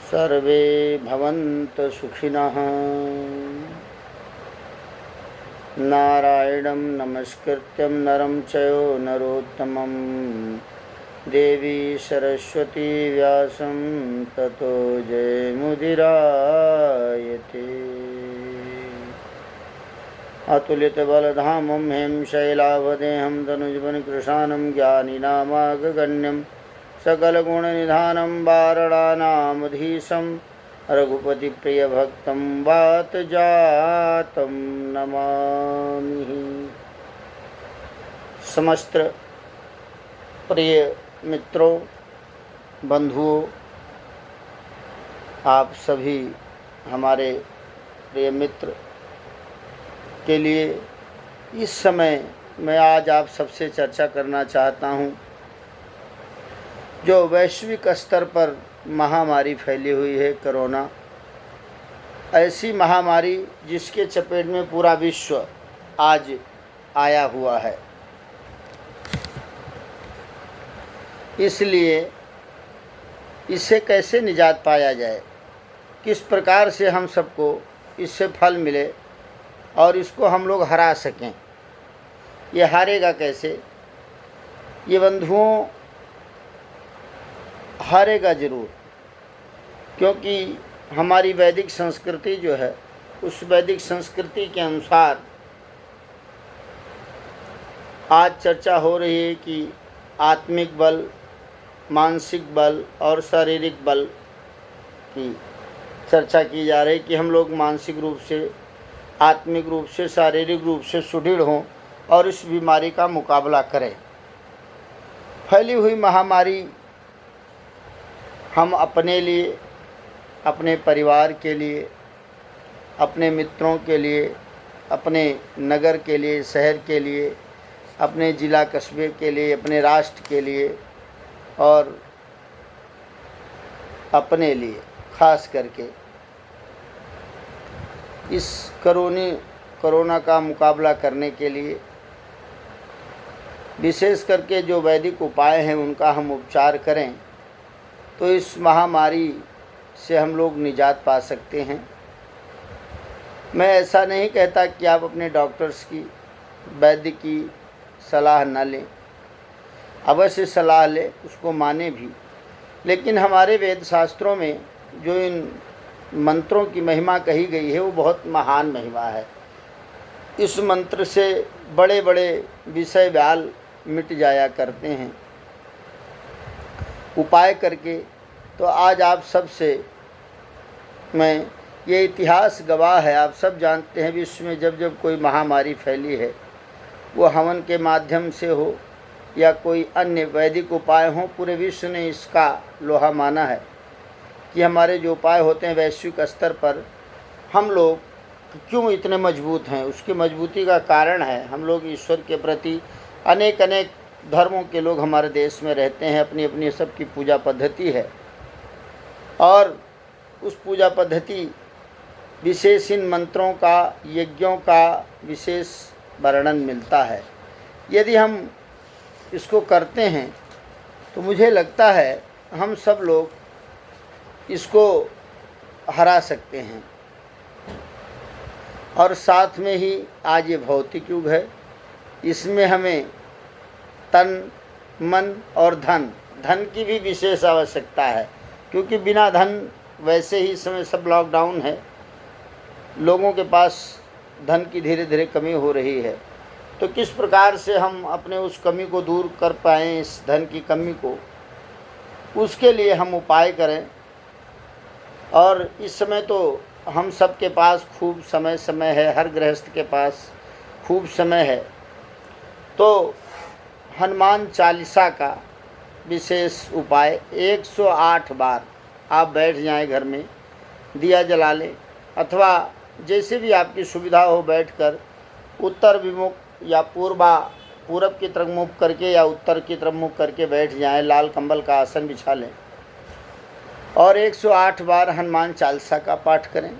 सर्वे भवन्तु सुखिनः। नारायणं नमस्कृत्यं नरं चैव नरोत्तमं देवी सरस्वती व्यासं ततो जयमुदीरयेत्। अतुलितबलधामं हेम शैलावदेहं तनुजवनकृशानं ज्ञानिनामागगण्यं सकलगुणनिधानं वारणानामधीशं रघुपतिप्रियभक्तं वातजातं नमामि। समस्त प्रिय मित्रों, बंधुओं, आप सभी हमारे प्रिय मित्र के लिए इस समय मैं आज आप सबसे चर्चा करना चाहता हूं। जो वैश्विक स्तर पर महामारी फैली हुई है कोरोना, ऐसी महामारी जिसके चपेट में पूरा विश्व आज आया हुआ है, इसलिए इससे कैसे निजात पाया जाए, किस प्रकार से हम सबको इससे फल मिले और इसको हम लोग हरा सकें। ये हारेगा कैसे? ये बंधुओं हारेगा ज़रूर, क्योंकि हमारी वैदिक संस्कृति जो है, उस वैदिक संस्कृति के अनुसार आज चर्चा हो रही है कि आत्मिक बल, मानसिक बल और शारीरिक बल की चर्चा की जा रही है कि हम लोग मानसिक रूप से, आत्मिक रूप से, शारीरिक रूप से सुदृढ़ हों और इस बीमारी का मुकाबला करें। फैली हुई महामारी हम अपने लिए, अपने परिवार के लिए, अपने मित्रों के लिए, अपने नगर के लिए, शहर के लिए, अपने ज़िला कस्बे के लिए, अपने राष्ट्र के लिए और अपने लिए खास करके इस कोरोना का मुकाबला करने के लिए विशेष करके जो वैदिक उपाय हैं उनका हम उपचार करें तो इस महामारी से हम लोग निजात पा सकते हैं। मैं ऐसा नहीं कहता कि आप अपने डॉक्टर्स की, वैद्य की सलाह न लें, अवश्य सलाह लें, उसको माने भी, लेकिन हमारे वेद शास्त्रों में जो इन मंत्रों की महिमा कही गई है वो बहुत महान महिमा है। इस मंत्र से बड़े बड़े विषय व्याल मिट जाया करते हैं उपाय करके। तो आज आप सब से मैं, ये इतिहास गवाह है, आप सब जानते हैं विश्व में जब जब कोई महामारी फैली है, वो हवन के माध्यम से हो या कोई अन्य वैदिक उपाय हो, पूरे विश्व ने इसका लोहा माना है कि हमारे जो उपाय होते हैं वैश्विक स्तर पर, हम लोग क्यों इतने मजबूत हैं। उसकी मजबूती का कारण है हम लोग ईश्वर के प्रति, अनेक अनेक धर्मों के लोग हमारे देश में रहते हैं, अपनी अपनी सबकी पूजा पद्धति है और उस पूजा पद्धति विशेष इन मंत्रों का, यज्ञों का विशेष वर्णन मिलता है। यदि हम इसको करते हैं तो मुझे लगता है हम सब लोग इसको हरा सकते हैं। और साथ में ही आज ये भौतिक युग है, इसमें हमें तन, मन और धन की भी विशेष आवश्यकता है, क्योंकि बिना धन वैसे ही इस समय सब लॉकडाउन है, लोगों के पास धन की धीरे धीरे कमी हो रही है। तो किस प्रकार से हम अपने उस कमी को दूर कर पाएँ, इस धन की कमी को, उसके लिए हम उपाय करें। और इस समय तो हम सब के पास खूब समय है, हर गृहस्थ के पास खूब समय है। तो हनुमान चालीसा का विशेष उपाय 108 बार आप बैठ जाएं, घर में दिया जला लें, अथवा जैसे भी आपकी सुविधा हो बैठकर उत्तर विमुख या पूरब की तरफ मुख करके या उत्तर की तरफ मुख करके बैठ जाएं, लाल कंबल का आसन बिछा लें और 108 बार हनुमान चालीसा का पाठ करें।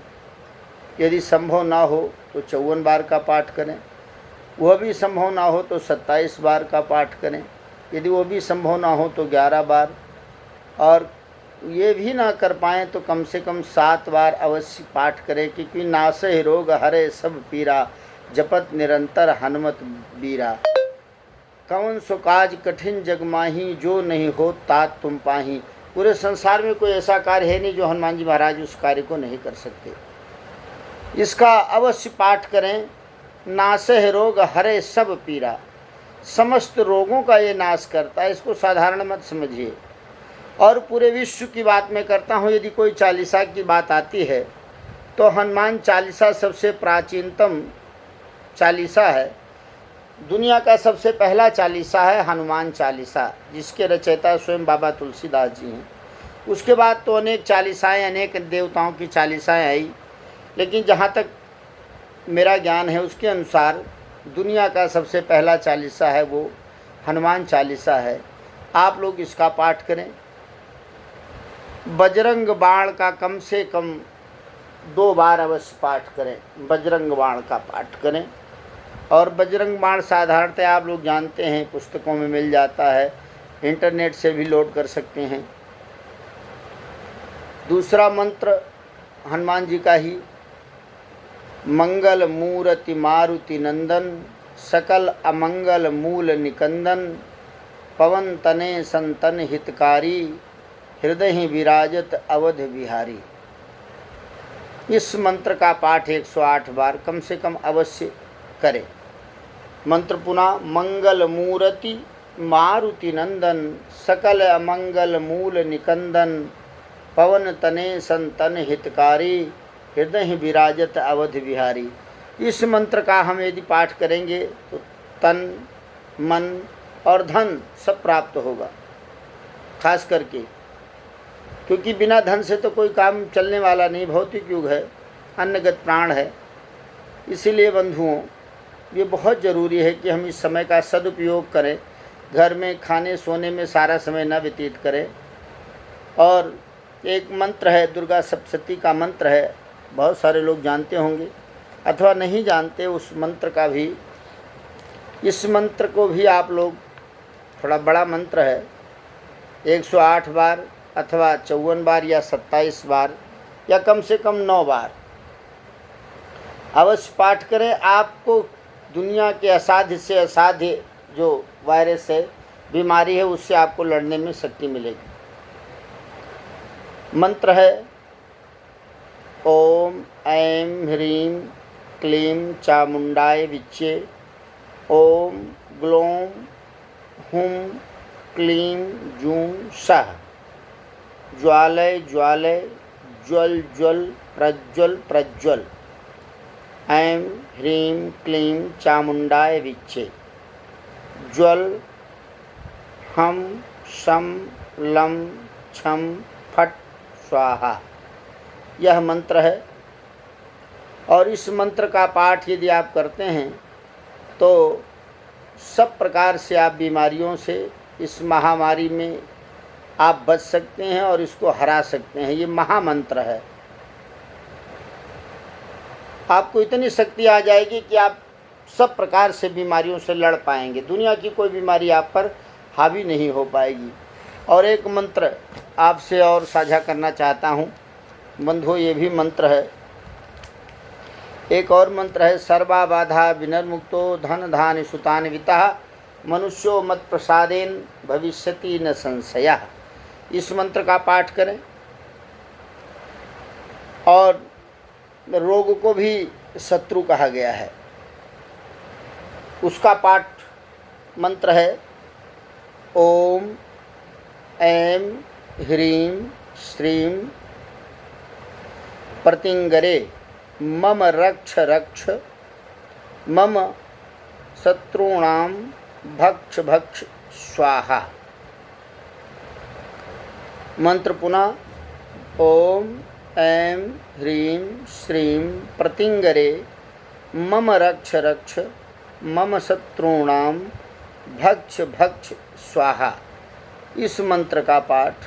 यदि संभव ना हो तो 54 बार का पाठ करें, वह भी संभव ना हो तो 27 बार का पाठ करें, यदि वो भी संभव ना हो तो 11 बार, और ये भी ना कर पाएँ तो कम से कम 7 बार अवश्य पाठ करें, क्योंकि नासै रोग हरे सब पीरा, जपत निरंतर हनुमत बीरा। कौन सो काज कठिन जग माही, जो नहीं हो तात तुम पाही। पूरे संसार में कोई ऐसा कार्य है नहीं जो हनुमान जी महाराज उस कार्य को नहीं कर सकते। इसका अवश्य पाठ करें। नासै रोग हरे सब पीरा, समस्त रोगों का ये नाश करता है, इसको साधारण मत समझिए। और पूरे विश्व की बात मैं करता हूँ। यदि कोई चालीसा की बात आती है तो हनुमान चालीसा सबसे प्राचीनतम चालीसा है। दुनिया का सबसे पहला चालीसा है हनुमान चालीसा, जिसके रचयिता स्वयं बाबा तुलसीदास जी हैं। उसके बाद तो अनेक चालीसाएँ, अनेक देवताओं की चालीसाएँ आई, लेकिन जहाँ तक मेरा ज्ञान है उसके अनुसार दुनिया का सबसे पहला चालीसा है वो हनुमान चालीसा है। आप लोग इसका पाठ करें। बजरंग बाण का कम से कम 2 बार अवश्य पाठ करें। बजरंग बाण का पाठ करें। और बजरंग बाण साधारणतः आप लोग जानते हैं, पुस्तकों में मिल जाता है, इंटरनेट से भी लोड कर सकते हैं। दूसरा मंत्र हनुमान जी का ही, मंगल मूर्ति मारुति नंदन, सकल अमंगल मूल निकंदन, पवन तने संतन हितकारी, हृदय विराजत अवध बिहारी। इस मंत्र का पाठ 108 बार कम से कम अवश्य करें। मंत्र पुनः, मंगल मूर्ति मारुति नंदन, सकल अमंगल मूल निकंदन, पवन तने संतन हितकारी, हृदय विराजत अवध बिहारी। इस मंत्र का हम यदि पाठ करेंगे तो तन, मन और धन सब प्राप्त होगा। खास करके क्योंकि बिना धन से तो कोई काम चलने वाला नहीं। भौतिक युग है, अन्नगत प्राण है। इसीलिए बंधुओं, ये बहुत ज़रूरी है कि हम इस समय का सदुपयोग करें। घर में खाने सोने में सारा समय न व्यतीत करें। और एक मंत्र है, दुर्गा सप्तशती का मंत्र है, बहुत सारे लोग जानते होंगे, अथवा नहीं जानते उस मंत्र का भी। इस मंत्र को भी आप लोग, थोड़ा बड़ा मंत्र है, 108 बार अथवा 54 बार या 27 बार या कम से कम 9 बार अवश्य पाठ करें। आपको दुनिया के असाध्य से असाध्य जो वायरस है, बीमारी है, उससे आपको लड़ने में शक्ति मिलेगी। मंत्र है ओम ऐं ह्रीं क्लीं चामुंडाय विच्चे, ओम ग्लौं हुं क्लीं जूं सः, ज्वालय ज्वालय ज्वल ज्वल प्रज्वल प्रज्वल, ऐं ह्रीं क्लीं चामुंडाय विच्चे, ज्वल हम शम लं छम फट स्वाहा। यह मंत्र है। और इस मंत्र का पाठ यदि आप करते हैं तो सब प्रकार से आप बीमारियों से, इस महामारी में आप बच सकते हैं और इसको हरा सकते हैं। ये महामंत्र है। आपको इतनी शक्ति आ जाएगी कि आप सब प्रकार से बीमारियों से लड़ पाएंगे। दुनिया की कोई बीमारी आप पर हावी नहीं हो पाएगी। और एक मंत्र आपसे और साझा करना चाहता हूँ बंधुओं, ये भी मंत्र है। एक और मंत्र है, सर्वा बाधा विनिर्मुक्तो धन धान्य सुतान्वितः, मनुष्यो मत प्रसादेन भविष्यति न संशयः। इस मंत्र का पाठ करें। और रोग को भी शत्रु कहा गया है। उसका पाठ मंत्र है ओम ऐं ह्रीं श्रीं प्रतिंगरे मम रक्ष रक्ष, मम शत्रूणां भक्ष भक्ष स्वाहा। मंत्र पुनः ओम ऐं ह्रीं श्रीं प्रतिंगरे मम रक्ष रक्ष, मम शत्रूणां भक्ष भक्ष स्वाहा। इस मंत्र का पाठ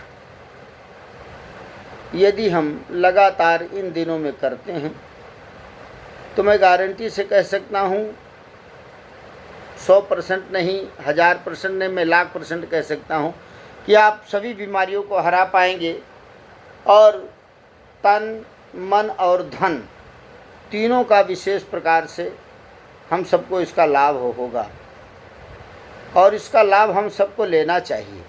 यदि हम लगातार इन दिनों में करते हैं तो मैं गारंटी से कह सकता हूँ, 100% नहीं, 1000% नहीं, मैं 1,00,000% कह सकता हूँ कि आप सभी बीमारियों को हरा पाएंगे और तन, मन और धन तीनों का विशेष प्रकार से हम सबको इसका लाभ होगा और इसका लाभ हम सबको लेना चाहिए।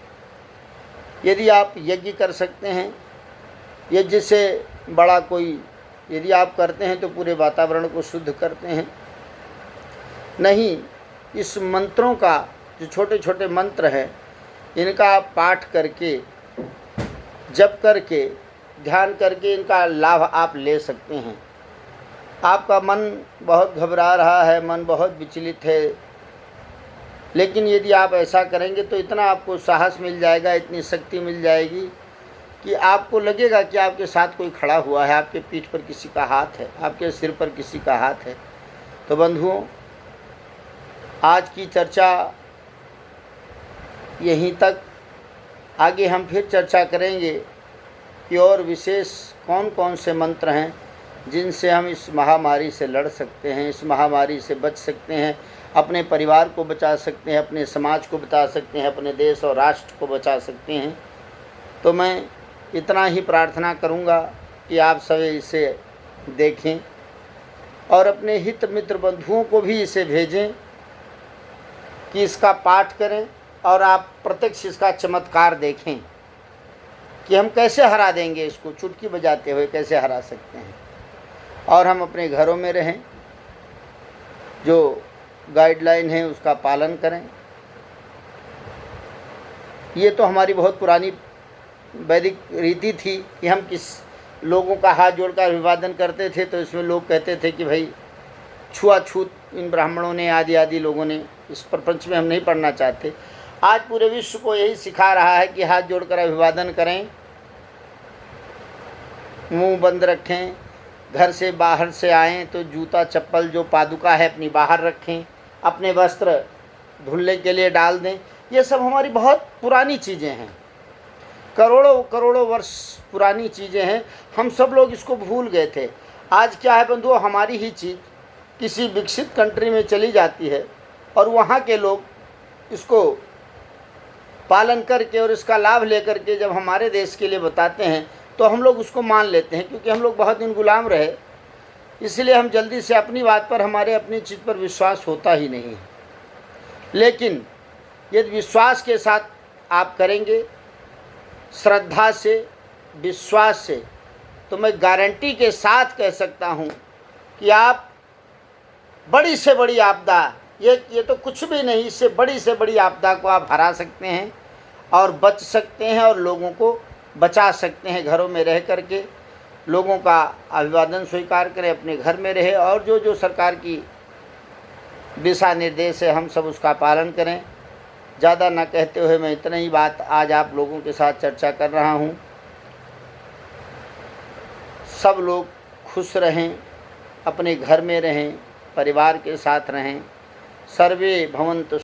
यदि आप यज्ञ कर सकते हैं, यज्ञ से बड़ा कोई यदि आप करते हैं तो पूरे वातावरण को शुद्ध करते हैं। नहीं, इस मंत्रों का जो छोटे छोटे मंत्र हैं इनका आप पाठ करके, जप करके, ध्यान करके इनका लाभ आप ले सकते हैं। आपका मन बहुत घबरा रहा है, मन बहुत विचलित है, लेकिन यदि आप ऐसा करेंगे तो इतना आपको साहस मिल जाएगा, इतनी शक्ति मिल जाएगी कि आपको लगेगा कि आपके साथ कोई खड़ा हुआ है, आपके पीठ पर किसी का हाथ है, आपके सिर पर किसी का हाथ है। तो बंधुओं, आज की चर्चा यहीं तक। आगे हम फिर चर्चा करेंगे कि और विशेष कौन कौन से मंत्र हैं जिनसे हम इस महामारी से लड़ सकते हैं, इस महामारी से बच सकते हैं, अपने परिवार को बचा सकते हैं, अपने समाज को बचा सकते हैं, अपने देश और राष्ट्र को बचा सकते हैं। तो मैं इतना ही प्रार्थना करूंगा कि आप सभी इसे देखें और अपने हित मित्र बंधुओं को भी इसे भेजें कि इसका पाठ करें और आप प्रत्यक्ष इसका चमत्कार देखें कि हम कैसे हरा देंगे, इसको चुटकी बजाते हुए कैसे हरा सकते हैं। और हम अपने घरों में रहें, जो गाइडलाइन है उसका पालन करें। ये तो हमारी बहुत पुरानी वैदिक रीति थी कि हम किस लोगों का हाथ जोड़कर अभिवादन करते थे तो इसमें लोग कहते थे कि भाई छुआछूत इन ब्राह्मणों ने आदि आदि लोगों ने, इस प्रपंच में हम नहीं पढ़ना चाहते। आज पूरे विश्व को यही सिखा रहा है कि हाथ जोड़कर अभिवादन करें, मुंह बंद रखें, घर से बाहर से आएँ तो जूता चप्पल जो पादुका है अपनी बाहर रखें, अपने वस्त्र धुलने के लिए डाल दें। ये सब हमारी बहुत पुरानी चीज़ें हैं, करोड़ों करोड़ों वर्ष पुरानी चीज़ें हैं। हम सब लोग इसको भूल गए थे। आज क्या है बंधुओं, हमारी ही चीज़ किसी विकसित कंट्री में चली जाती है और वहाँ के लोग इसको पालन करके और इसका लाभ लेकर के जब हमारे देश के लिए बताते हैं तो हम लोग उसको मान लेते हैं, क्योंकि हम लोग बहुत दिन गुलाम रहे, इसलिए हम जल्दी से अपनी बात पर, हमारे अपनी चीज़ पर विश्वास होता ही नहीं है। लेकिन यदि विश्वास के साथ आप करेंगे, श्रद्धा से, विश्वास से, तो मैं गारंटी के साथ कह सकता हूँ कि आप बड़ी से बड़ी आपदा, ये तो कुछ भी नहीं, इससे बड़ी से बड़ी आपदा को आप हरा सकते हैं और बच सकते हैं और लोगों को बचा सकते हैं। घरों में रह करके लोगों का अभिवादन स्वीकार करें, अपने घर में रहे और जो जो सरकार की दिशा निर्देश है हम सब उसका पालन करें। ज़्यादा न कहते हुए मैं इतना ही बात आज आप लोगों के साथ चर्चा कर रहा हूँ। सब लोग खुश रहें, अपने घर में रहें, परिवार के साथ रहें। सर्वे भवन्तु